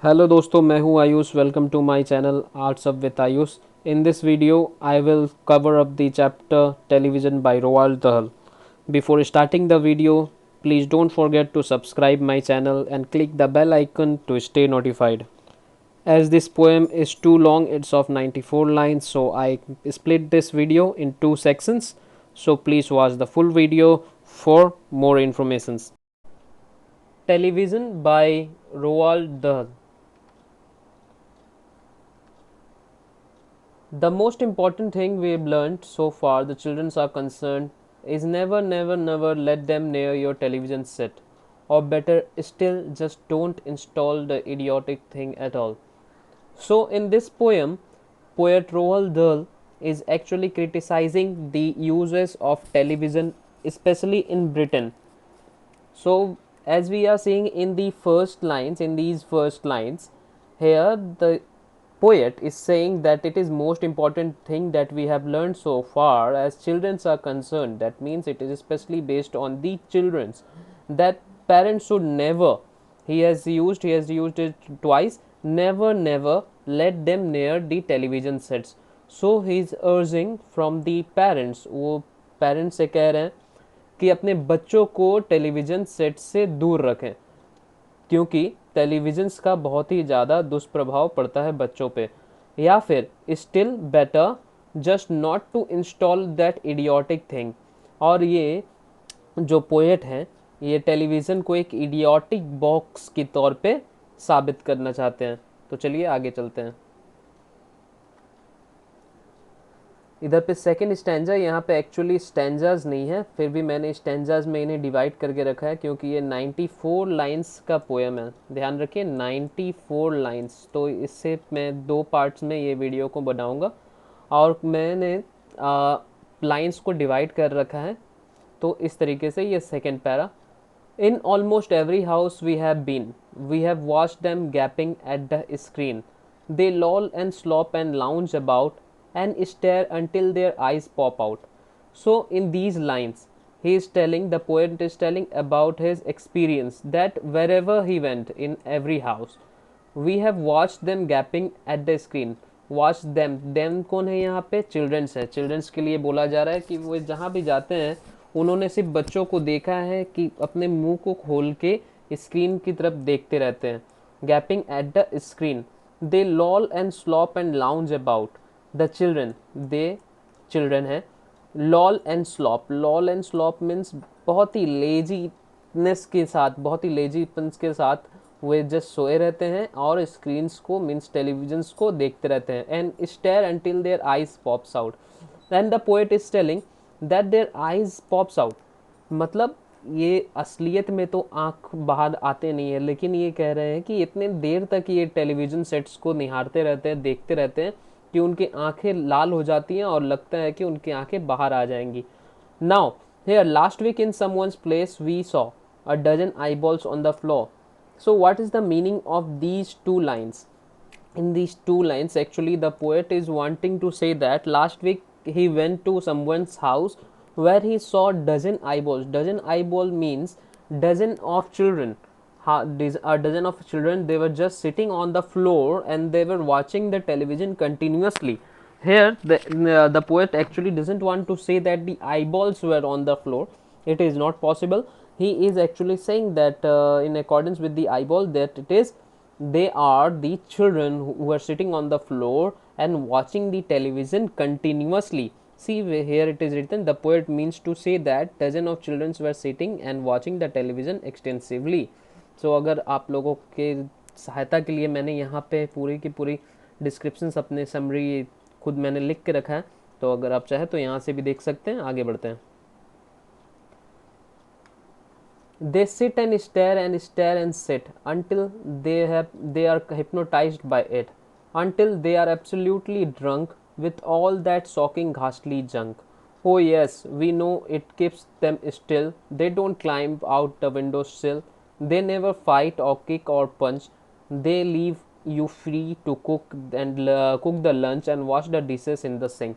Hello दोस्तों, मैं हूं Ayush. Welcome to my channel arts of with Ayush. In this video I will cover up the chapter television by Roald Dahl. Before starting the video, please don't forget to subscribe my channel and click the bell icon to stay notified. As this poem is too long, it's of 94 lines, so I split this video in two sections. So please watch the full video for more informations. Television by Roald Dahl. The most important thing we've learned so far, the children are concerned, is never, never, never let them near your television set. Or better still, just don't install the idiotic thing at all. So, in this poem, poet Roald Dahl is actually criticizing the uses of television, especially in Britain. So, as we are seeing in the first lines, in these first lines, here the poet is saying that it is most important thing that we have learned so far as children are concerned. That means it is especially based on the children's, that parents should never, he has used it twice, never let them near the television sets. So he is urging from the parents, वो parents से कह रहे हैं कि अपने बच्चों को television set से दूर रखें, क्योंकि टेलीविज़न्स का बहुत ही ज़्यादा दुष्प्रभाव पड़ता है बच्चों पे. या फिर still better just not to install that idiotic thing. और ये जो पोएट हैं, ये टेलीविज़न को एक इडियोटिक बॉक्स के तौर पे साबित करना चाहते हैं. तो चलिए आगे चलते हैं. इधर पे सेकेंड स्टैंजा, यहाँ पे एक्चुअली स्टैंजाज नहीं है, फिर भी मैंने स्टैंजाज में इन्हें डिवाइड करके रखा है क्योंकि ये 94 लाइंस का पोएम है. ध्यान रखिए 94 लाइंस. तो इससे मैं दो पार्ट्स में ये वीडियो को बनाऊंगा और मैंने लाइंस को डिवाइड कर रखा है. तो इस तरीके से ये second para. In almost every house we have been, we have watched them gaping at the screen. They loll and slop and lounge about and stare until their eyes pop out. So, in these lines, the poet is telling about his experience that wherever he went, in every house, we have watched them gaping at the screen. Watch them कौन है यहाँ पे? Children's है. Children's के लिए बोला जा रहा है कि वो जहाँ भी जाते हैं उन्होंने सिर्फ बच्चों को देखा है कि अपने मुंह को खोल के स्क्रीन की तरफ देखते रहते हैं. Gapping at the screen. They loll and slop and lounge about. The children, they children है. लॉल एंड स्लॉप मीन्स बहुत ही लेजीनेस के साथ, बहुत ही लेजीपन्स के साथ वे जस्ट सोए रहते हैं और स्क्रीन्स को मीन्स टेलीविजन्स को देखते रहते हैं. And stare until their eyes pops out. And the poet is telling that their eyes pops out. मतलब ये असलियत में तो आँख बाहर आते नहीं है, लेकिन ये कह रहे हैं कि इतने देर तक ये टेलीविज़न सेट्स को निहारते रहते हैं, देखते रहते हैं कि उनकी आंखें लाल हो जाती हैं और लगता है कि उनकी आंखें बाहर आ जाएंगी. Now here last week in someone's place we saw a dozen eyeballs on the floor. So what is the meaning of these two lines? In these two lines, actually the poet is wanting to say that last week he went to someone's house where he saw dozen eyeballs. Dozen eyeball means dozen of children. A dozen of children, they were just sitting on the floor and they were watching the television continuously. Here the poet actually doesn't want to say that the eyeballs were on the floor. It is not possible. He is actually saying that in accordance with the eyeball, that it is, they are the children who are sitting on the floor and watching the television continuously. See, here it is written, the poet means to say that dozen of children were sitting and watching the television extensively. So अगर आप लोगों के सहायता के लिए मैंने यहाँ पे पूरी की पूरी डिस्क्रिप्शंस अपने समरी खुद मैंने लिख के रखा है, तो अगर आप चाहें तो यहाँ से भी देख सकते हैं. आगे बढ़ते हैं. They sit and stare and sit until they are hypnotized by it, until they are absolutely drunk with all that shocking ghastly junk. Oh yes, we know it keeps them still. They don't climb out the window sill. They never fight or kick or punch. They leave you free to cook the lunch and wash the dishes in the sink.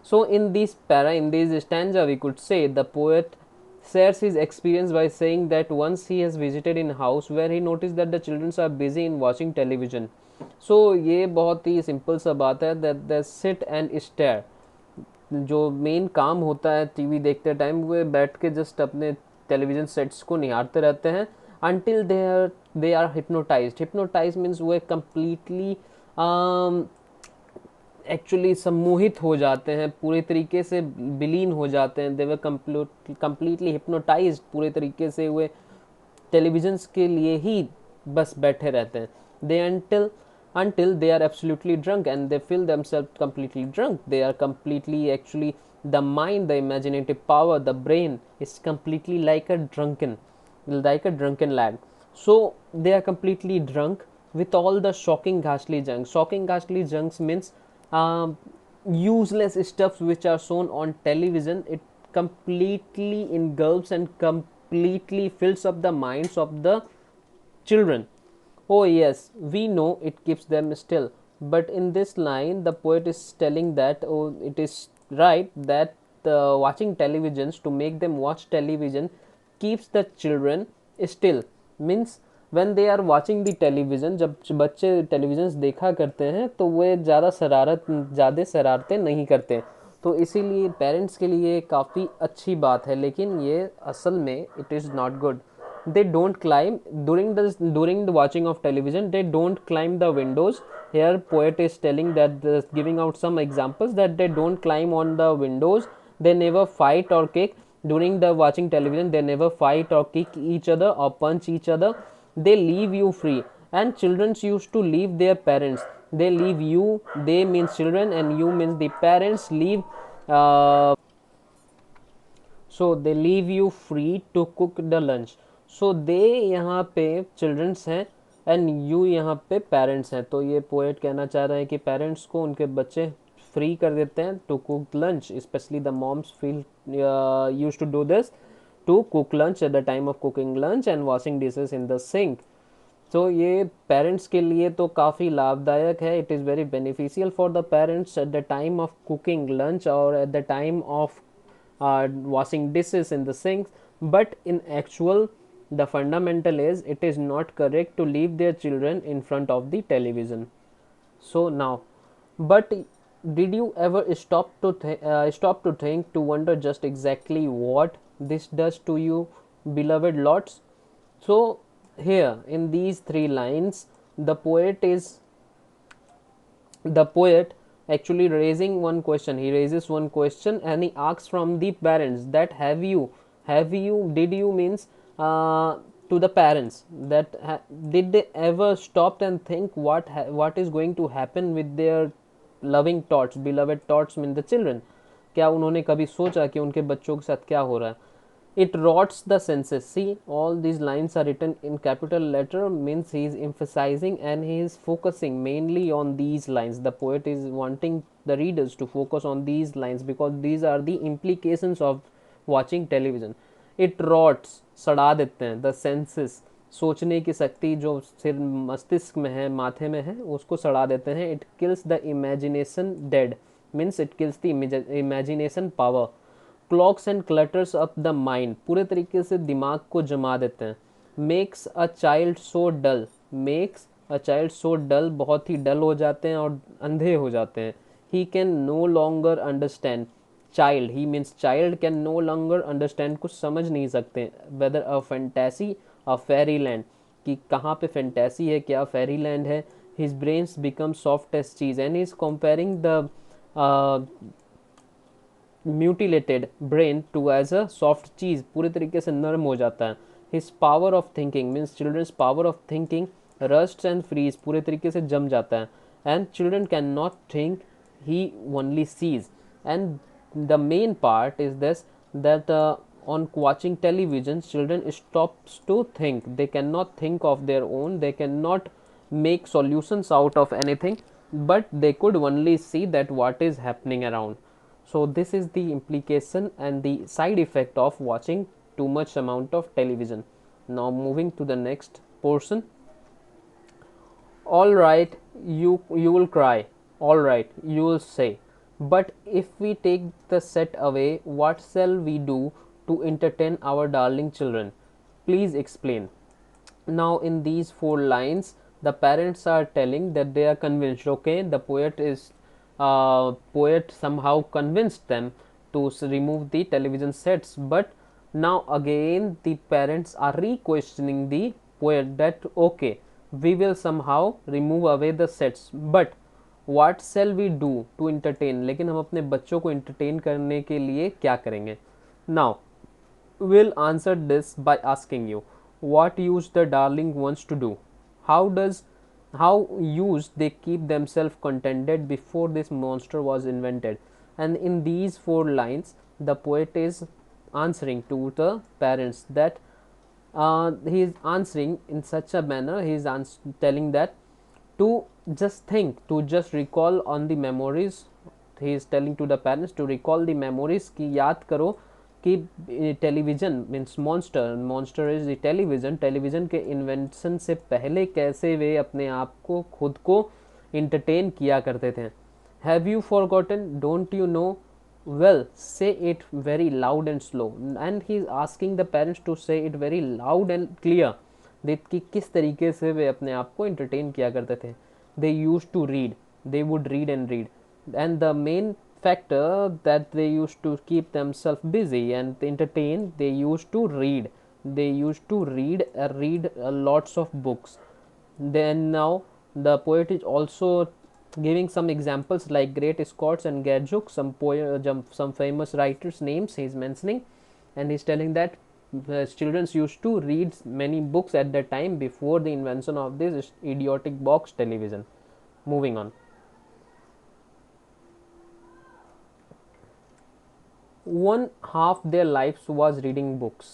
So in this stanza, we could say the poet shares his experience by saying that once he has visited in house where he noticed that the children are busy in watching television. So ये बहुत ही simple सा बात है, that they sit and stare. जो main काम होता है TV देखते टाइम, वो बैठ के जस्ट अपने टेलीविजन सेट्स को निहारते रहते हैं until they are hypnotized. Hypnotized means वो completely एक्चुअली सम्मोहित हो जाते हैं, पूरे तरीके से विलीन हो जाते हैं. दे वर कम्प्लीटली हिप्नोटाइज्ड, पूरे तरीके से वे टेलीविजन के लिए ही बस बैठे रहते हैं. दे until they are absolutely drunk and they feel themselves completely drunk. They are completely, actually, the mind, the imaginative power, the brain is completely like a drunken lad. So they are completely drunk with all the shocking ghastly junks. Shocking ghastly junks means um, useless stuffs which are shown on television. It completely engulfs and completely fills up the minds of the children. Oh yes, we know it keeps them still. But in this line, the poet is telling that, oh, it is right that watching televisions, to make them watch television, keeps the children still. Means when they are watching the television, जब बच्चे television देखा करते हैं तो वे ज़्यादा शरारतें नहीं करते. तो इसीलिए पेरेंट्स के लिए काफ़ी अच्छी बात है, लेकिन ये असल में it is not good. They don't climb during the watching of television. They don't climb the windows. Here poet is telling that, giving out some examples, that they don't climb on the windows. They never fight or kick during the watching television. They never fight or kick each other or punch each other. They leave you free, and children used to leave their parents. They leave you, they means children and you means the parents, leave so they leave you free to cook the lunch. सो दे यहाँ पे children's हैं and you यहाँ पे parents हैं. तो ये poet कहना चाह रहे हैं कि पेरेंट्स को उनके बच्चे फ्री कर देते हैं to cook lunch. Specially the moms feel use to do this, to cook lunch at the time of cooking lunch and washing dishes in the sink. तो ये पेरेंट्स के लिए तो काफ़ी लाभदायक है. It is very beneficial for the parents at the time of cooking lunch और at the time of washing dishes in the sinks. But in actual, the fundamental is, it is not correct to leave their children in front of the television. So now, but did you ever stop to think, to wonder just exactly what this does to you, beloved lots? So here in these three lines, the poet actually raising one question. He raises one question and he asks from the parents that, did you means to the parents, that did they ever stop and think what is going to happen with their loving tots, beloved tots mean the children. क्या उन्होंने कभी सोचा कि उनके बच्चों के साथ क्या हो रहा है? It rots the senses. See, all these lines are written in capital letter, means he is emphasizing and he is focusing mainly on these lines. The poet is wanting the readers to focus on these lines because these are the implications of watching television. It rots, सड़ा देते हैं, the senses, सोचने की शक्ति जो सिर मस्तिष्क में है, माथे में है, उसको सड़ा देते हैं. It kills the imagination dead, means it kills the imagination power. Clocks and clutters up the mind, पूरे तरीके से दिमाग को जमा देते हैं. मेक्स अ चाइल्ड सो डल, बहुत ही डल हो जाते हैं और अंधे हो जाते हैं. He can no longer understand, child he means child can no longer understand, कुछ समझ नहीं सकते. Whether a fantasy a fairy land, कि कहाँ पे फैंटेसी है, क्या फेरी लैंड है. His brains become soft as cheese and he is comparing the mutilated brain to as a soft cheese, पूरे तरीके से नरम हो जाता है. His power of thinking means children's power of thinking rust and freeze, पूरे तरीके से जम जाता है. And children can not think, he only sees. And the main part is this, that on watching television, children stops to think. They cannot think of their own, they cannot make solutions out of anything, but they could only see that what is happening around. So this is the implication and the side effect of watching too much amount of television. Now moving to the next portion. All right, you will cry, all right, you will say, but if we take the set away, what shall we do to entertain our darling children? Please explain. Now in these 4 lines the parents are telling that they are convinced. Okay, the poet somehow convinced them to remove the television sets, but now again the parents are re-questioning the poet that okay, we will somehow remove away the sets, but what shall we do to entertain, लेकिन हम अपने बच्चों को entertain करने के लिए क्या करेंगे? Now we'll answer this by asking you, what use the darling wants to do? How does how used they keep themselves contented before this monster was invented? And in these 4 lines the poet is answering to the parents that he is answering in such a manner, he is telling that to just think, to just recall on the memories. He is telling to the parents to recall the memories कि याद करो कि television means monster is the television के invention से पहले कैसे वे अपने आप को खुद को इंटरटेन किया करते थे. Have you forgotten, don't you know? Well say it very loud and slow. And he is asking the parents to say it very loud and clear देख कि किस तरीके से वे अपने आप को इंटरटेन किया करते थे. They use to read, they would read and the main factor that they used to keep themselves busy and entertained, they used to read. They used to read lots of books. Then now the poet is also giving some examples like Great Scots and Gadjuk, some famous writers names he is mentioning, and he is telling that children used to read many books at the time before the invention of this idiotic box television. Moving on. One half their lives was reading books.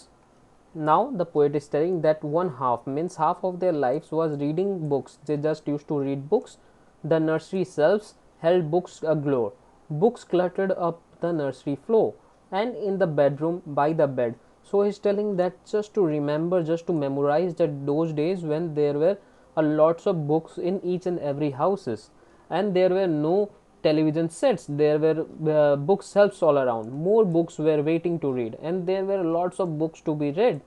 Now the poet is telling that one half means half of their lives was reading books. They just used to read books. The nursery shelves held books aglow. Books cluttered up the nursery floor and in the bedroom by the bed. So he's telling that just to remember, just to memorize that those days when there were a lots of books in each and every houses, and there were no television sets, there were bookshelves all around, more books were waiting to read, and there were lots of books to be read,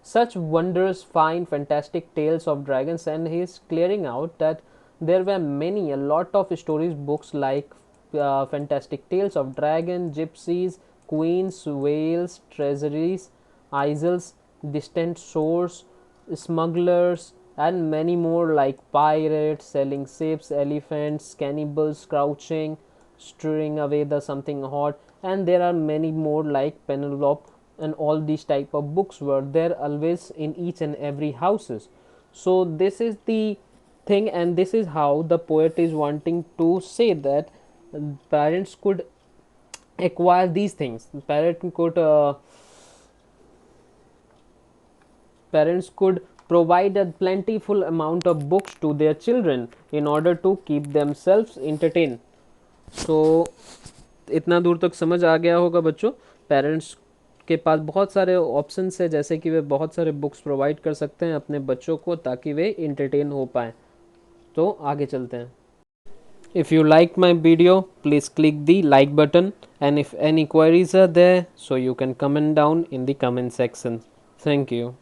such wondrous fine fantastic tales of dragons. And he is clearing out that there were many, a lot of stories books like fantastic tales of dragon, gypsies, queens, whales, treasuries, isles, distant shores, smugglers, and many more like pirates selling ships, elephants, cannibals crouching, stirring away the something hot, and there are many more like Penelope, and all these type of books were there always in each and every houses. So this is the thing, and this is how the poet is wanting to say that parents could acquire these things. Parents could provide a plentiful amount of books to their children in order to keep themselves entertained. So इतना दूर तक समझ आ गया होगा बच्चों. Parents के पास बहुत सारे ऑप्शंस है, जैसे कि वे बहुत सारे बुक्स प्रोवाइड कर सकते हैं अपने बच्चों को ताकि वे इंटरटेन हो पाएँ. तो आगे चलते हैं. If you like my video, please click the like button, and if any queries are there, so you can comment down in the comment section. Thank you.